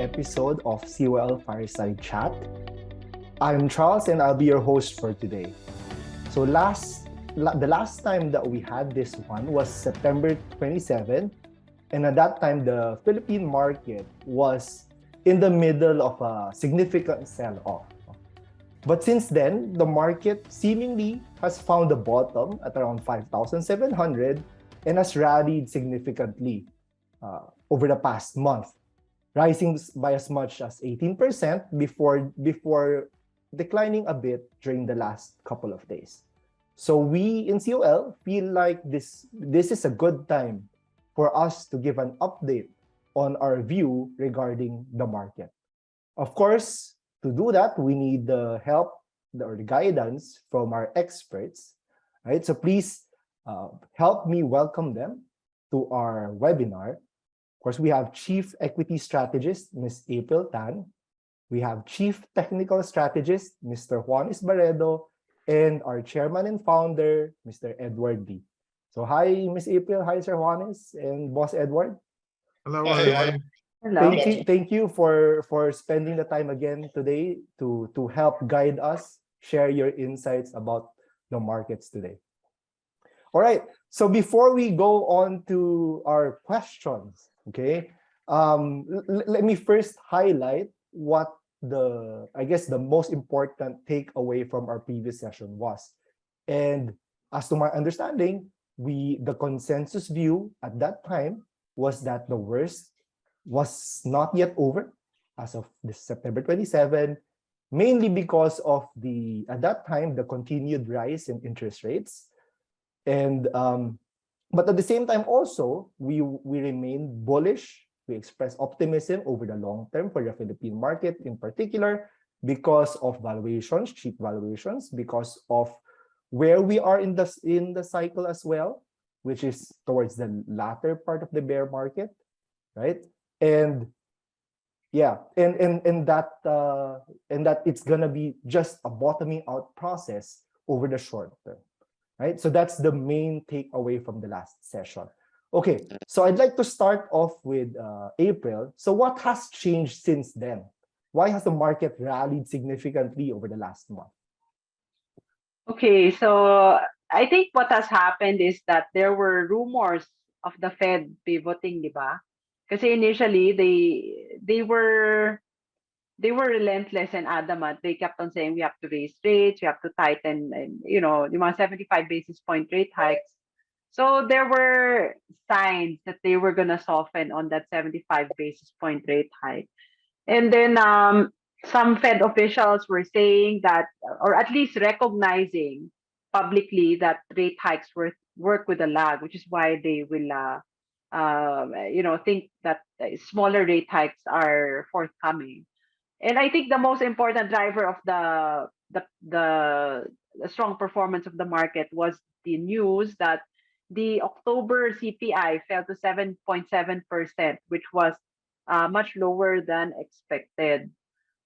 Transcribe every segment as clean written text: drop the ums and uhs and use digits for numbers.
episode of COL Fireside Chat. I'm Charles and I'll be your host for today. So the last time that we had this one was September 27, and at that time the Philippine market was in the middle of a significant sell-off. But since then, the market seemingly has found the bottom at around 5,700 and has rallied significantly over the past month, rising by as much as 18% before declining a bit during the last couple of days. So we in COL feel like this is a good time for us to give an update on our view regarding the market. Of course, to do that, we need the help or the guidance from our experts, right? So please help me welcome them to our webinar. Of course, we have Chief Equity Strategist, Ms. April Tan. We have Chief Technical Strategist, Mr. Juanis Barredo, and our Chairman and Founder, Mr. Edward D. So hi, Ms. April. Hi, Sir Juanis and Boss Edward. Hello, Hi. everyone. Hello. Thank you for spending the time again today to help guide us, share your insights about the markets today. All right. So before we go on to our questions, okay, let me first highlight what the most important takeaway from our previous session was. And as to my understanding, the consensus view at that time was that the worst was not yet over as of this September 27, mainly because of at that time the continued rise in interest rates. And but at the same time also we remain bullish. We express optimism over the long term for the Philippine market, in particular because of valuations, cheap valuations, because of where we are in the cycle as well, which is towards the latter part of the bear market, right? And yeah, and that it's gonna be just a bottoming out process over the short term, right? So that's the main takeaway from the last session. Okay, so I'd like to start off with April. So what has changed since then? Why has the market rallied significantly over the last month? Okay, so I think what has happened is that there were rumors of the Fed pivoting, di ba? Kasi initially they were relentless and adamant. They kept on saying we have to raise rates, we have to tighten, and the mga 75 basis point rate hikes. So there were signs that they were gonna soften on that 75 basis point rate hike. And then some Fed officials were saying that, or at least recognizing publicly that rate hikes work with a lag, which is why they will think that smaller rate hikes are forthcoming. And I think the most important driver of the strong performance of the market was the news that the October CPI fell to 7.7%, which was much lower than expected.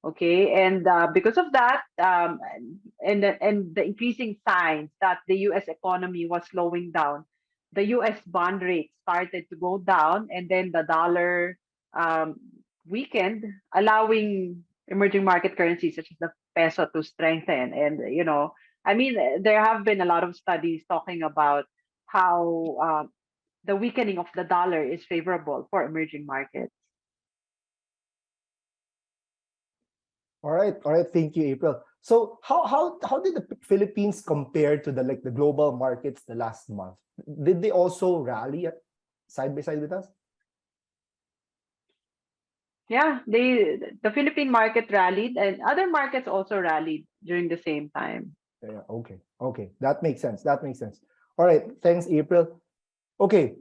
Okay, and because of that, and the increasing signs that the U.S. economy was slowing down, the U.S. bond rate started to go down, and then the dollar weakened, allowing emerging market currencies such as the peso to strengthen. And I mean, there have been a lot of studies talking about how the weakening of the dollar is favorable for emerging markets. All right. Thank you, April. So how did the Philippines compare to the global markets the last month? Did they also rally side by side with us? Yeah, the Philippine market rallied, and other markets also rallied during the same time. Yeah. Okay. That makes sense. All right. Thanks, April. Okay.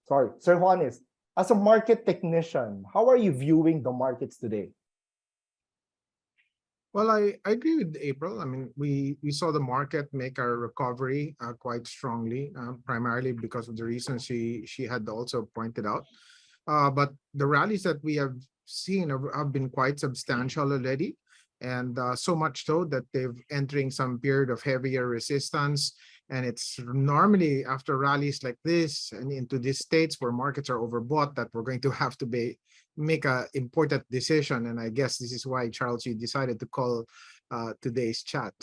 Sorry, Sir Juanis. As a market technician, how are you viewing the markets today? Well, I agree with April. I mean, we saw the market make a recovery quite strongly, primarily because of the reasons she had also pointed out. But the rallies that we have seen have been quite substantial already, and so much so that they've entering some period of heavier resistance. And it's normally after rallies like this and into these states where markets are overbought that we're going to have to make a important decision. And I guess this is why, Charles, you decided to call today's chat.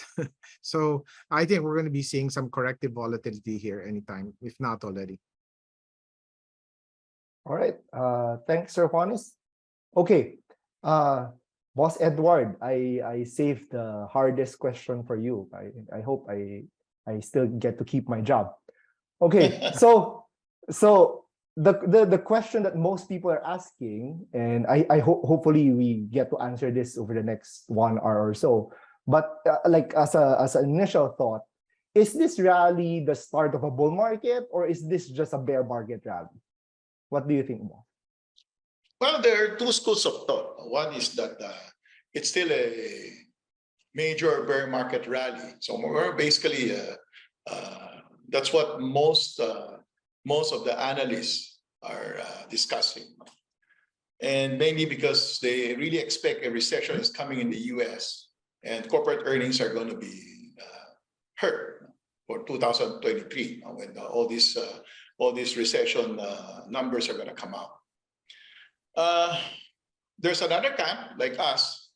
So I think we're going to be seeing some corrective volatility here anytime, if not already. All right. Thanks, Sir Juanis. Okay. Boss Edward, I saved the hardest question for you. I hope I still get to keep my job. Okay. So the question that most people are asking, and I hope hopefully we get to answer this over the next 1 hour or so. But like as an initial thought, is this rally the start of a bull market, or is this just a bear market rally? What do you think, Mo? Well, there are two schools of thought. One is that it's still a major bear market rally. So we're basically that's what most of the analysts are discussing, and mainly because they really expect a recession is coming in the U.S. and corporate earnings are going to be hurt for 2023 when all these recession numbers are going to come out. There's another camp like us,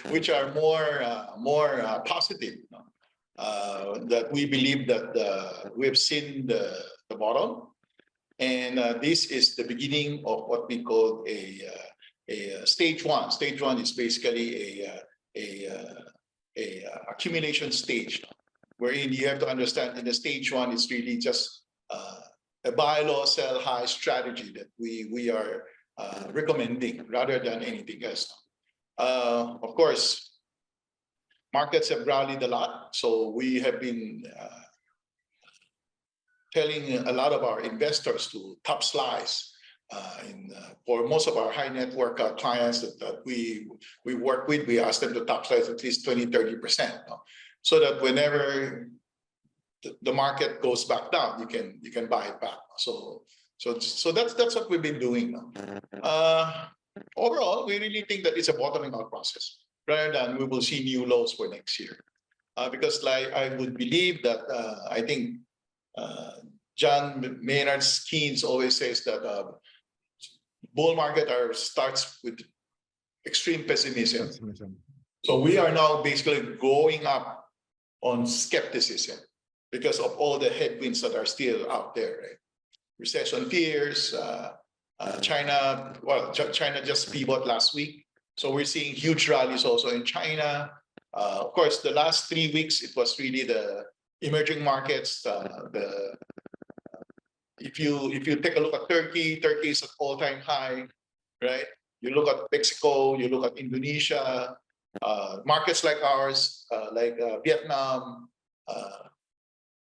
which are more positive. That we believe that we have seen the bottom, and this is the beginning of what we call a stage one. Stage one is basically a accumulation stage, wherein you have to understand in the stage one it's really just a buy low, sell high strategy that we are recommending rather than anything else. Of course, markets have rallied a lot, so we have been telling a lot of our investors to top slice. For most of our high net worth clients that we work with, we ask them to top slice at least 20-30%, so that whenever the market goes back down, you can buy it back. So that's what we've been doing now. Overall, we really think that it's a bottoming out process rather than we will see new lows for next year. Because like I would believe that I think John Maynard Keynes always says that bull market starts with extreme pessimism. So we are now basically going up on skepticism because of all the headwinds that are still out there, right? Recession fears, China just pivot last week. So we're seeing huge rallies also in China. Of course, the last 3 weeks, it was really the emerging markets. If you take a look at Turkey is at all-time high, right? You look at Mexico, you look at Indonesia, markets like ours, like Vietnam,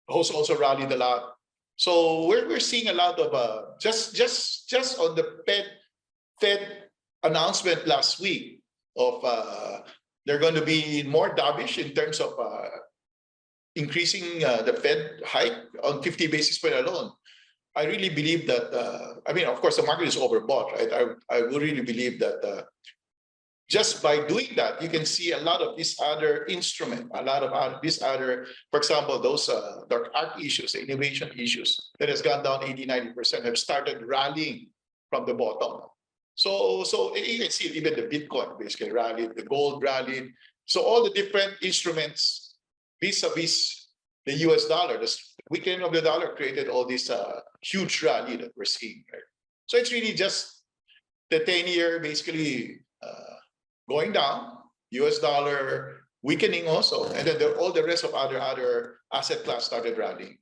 also rallied a lot. So we're seeing a lot of just on the Fed announcement last week of they're going to be more dovish in terms of increasing the Fed hike on 50 basis point alone. I really believe that, I mean, of course, the market is overbought, right? I would really believe that just by doing that, you can see a lot of these other instruments, a lot of these other, for example, those dark art issues, the innovation issues that has gone down 80-90% have started rallying from the bottom. So you can see even the Bitcoin basically rallied, the gold rallied. So all the different instruments vis-a-vis the US dollar, the weakening of the dollar created all this huge rally that we're seeing, right? So it's really just the 10-year basically going down, US dollar weakening also, and then all the rest of other asset class started rallying.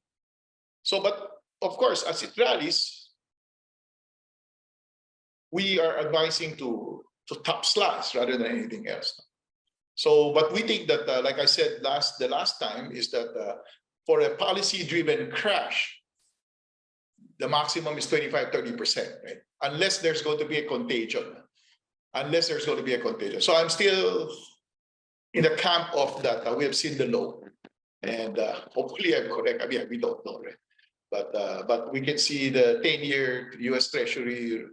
So, but of course, as it rallies, we are advising to top slice rather than anything else. So, but we think that, like I said the last time, is that for a policy-driven crash, the maximum is 25-30%, right? Unless there's going to be a contagion. So I'm still in the camp of that. We have seen the low, and hopefully I'm correct. I mean, we don't know, right? But we can see the 10-year US Treasury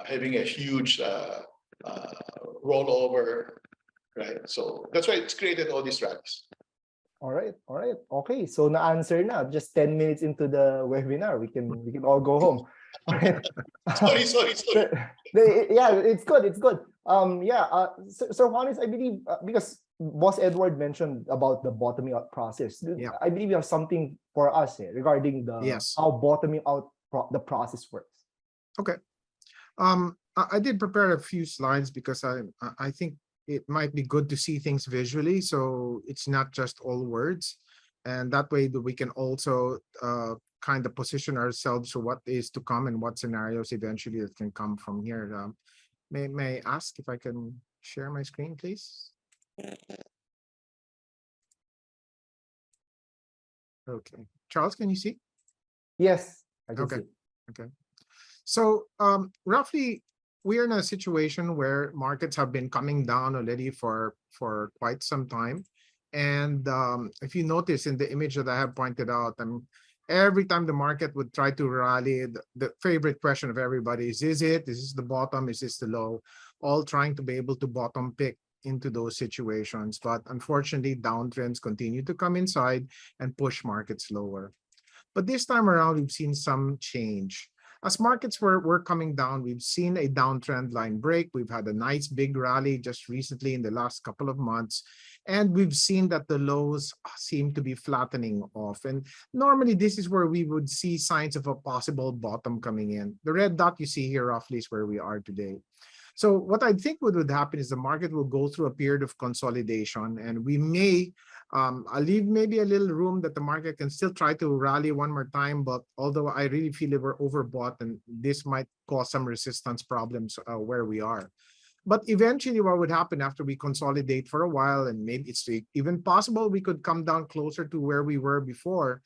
having a huge rollover, right? So that's why it's created all these rallies. All right. Okay. So na-answer na. Just 10 minutes into the webinar, we can all go home. Sorry, sorry, sorry. Yeah, it's good. It's good. Yeah. So Juanis, I believe because Boss Edward mentioned about the bottoming out process. Yeah. I believe you have something for us here regarding the Yes. how bottoming out the process works. Okay. I did prepare a few slides because I think it might be good to see things visually, so it's not just all words, and that way that we can also kind of position ourselves for what is to come and what scenarios eventually that can come from here. May I ask if I can share my screen, please? Okay, Charles, can you see? Yes, I can Okay. see. Okay. So roughly, we are in a situation where markets have been coming down already for quite some time. And if you notice in the image that I have pointed out, every time the market would try to rally, the favorite question of everybody is it? Is this the bottom? Is this the low? All trying to be able to bottom pick into those situations. But unfortunately, downtrends continue to come inside and push markets lower. But this time around, we've seen some change. As markets were coming down, we've seen a downtrend line break. We've had a nice big rally just recently in the last couple of months. And we've seen that the lows seem to be flattening off. And normally, this is where we would see signs of a possible bottom coming in. The red dot you see here roughly is where we are today. So what I think would happen is the market will go through a period of consolidation, and we may I'll leave maybe a little room that the market can still try to rally one more time. But although I really feel that we're overbought, and this might cause some resistance problems where we are. But eventually, what would happen after we consolidate for a while, and maybe it's even possible we could come down closer to where we were before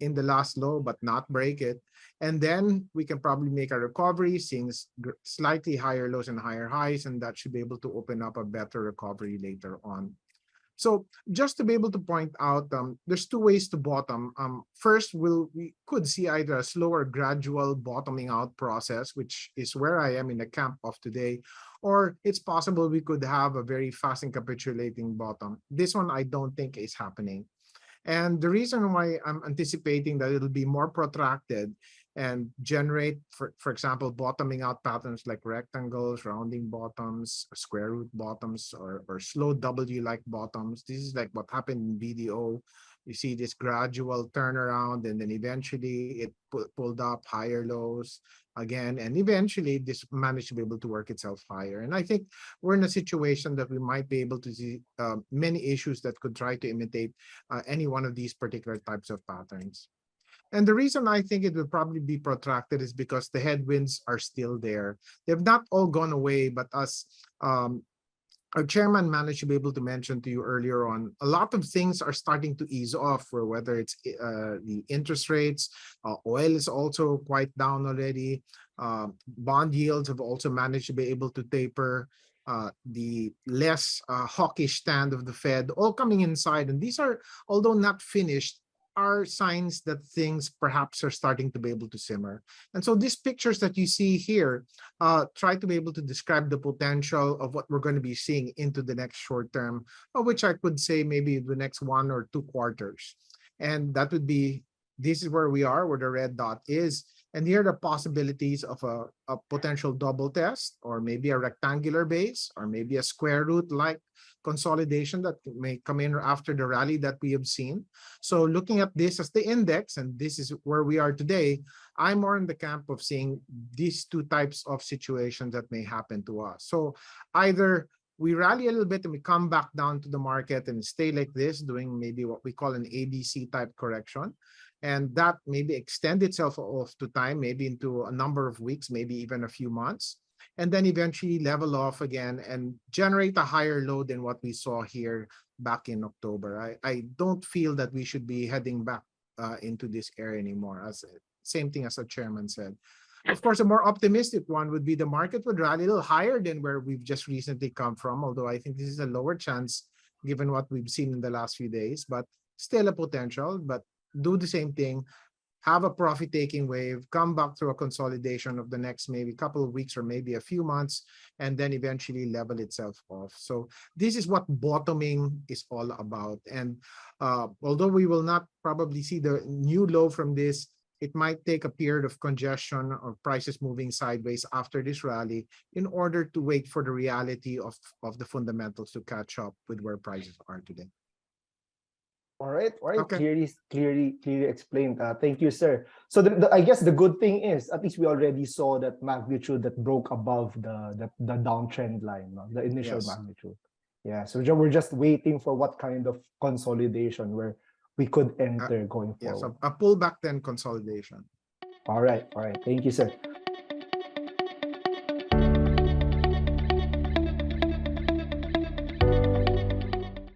in the last low, but not break it. And then we can probably make a recovery, seeing slightly higher lows and higher highs, and that should be able to open up a better recovery later on. So just to be able to point out, there's two ways to bottom. First, we could see either a slower gradual bottoming out process, which is where I am in the camp of today, or it's possible we could have a very fast and capitulating bottom. This one I don't think is happening. And the reason why I'm anticipating that it'll be more protracted and generate, for example, bottoming out patterns like rectangles, rounding bottoms, square root bottoms, or slow W-like bottoms. This is like what happened in BDO. You see this gradual turnaround, and then eventually it pulled up higher lows again, and eventually this managed to be able to work itself higher. And I think we're in a situation that we might be able to see many issues that could try to imitate any one of these particular types of patterns. And the reason I think it will probably be protracted is because the headwinds are still there. They've not all gone away, but as our chairman managed to be able to mention to you earlier on, a lot of things are starting to ease off, for whether it's the interest rates, oil is also quite down already. Bond yields have also managed to be able to taper. The less hawkish stand of the Fed, all coming inside. And these are, although not finished, are signs that things perhaps are starting to be able to simmer. And so these pictures that you see here try to be able to describe the potential of what we're going to be seeing into the next short term, of which I could say maybe the next 1 or 2 quarters. And that would be, this is where we are, where the red dot is. And here are the possibilities of a potential double test, or maybe a rectangular base, or maybe a square root like consolidation that may come in after the rally that we have seen. So looking at this as the index, and this is where we are today, I'm more in the camp of seeing these two types of situations that may happen to us. So either we rally a little bit and we come back down to the market and stay like this, doing maybe what we call an ABC type correction. And that maybe extend itself off to time, maybe into a number of weeks, maybe even a few months, and then eventually level off again and generate a higher low than what we saw here back in October. I don't feel that we should be heading back into this area anymore. Same thing as the chairman said. Of course, a more optimistic one would be the market would rally a little higher than where we've just recently come from, although I think this is a lower chance given what we've seen in the last few days, but still a potential. But do the same thing, have a profit-taking wave, come back through a consolidation of the next maybe couple of weeks or maybe a few months, and then eventually level itself off. So this is what bottoming is all about. And although we will not probably see the new low from this it might take a period of congestion or prices moving sideways after this rally in order to wait for the reality of the fundamentals to catch up with where prices are today. All right, Okay. clearly explained. Thank you, sir. So I guess the good thing is at least we already saw that magnitude that broke above the downtrend line, no? The initial Yes. magnitude. Yeah, so we're just waiting for what kind of consolidation where we could enter going Yes, forward. a pullback then consolidation. All right. Thank you, sir.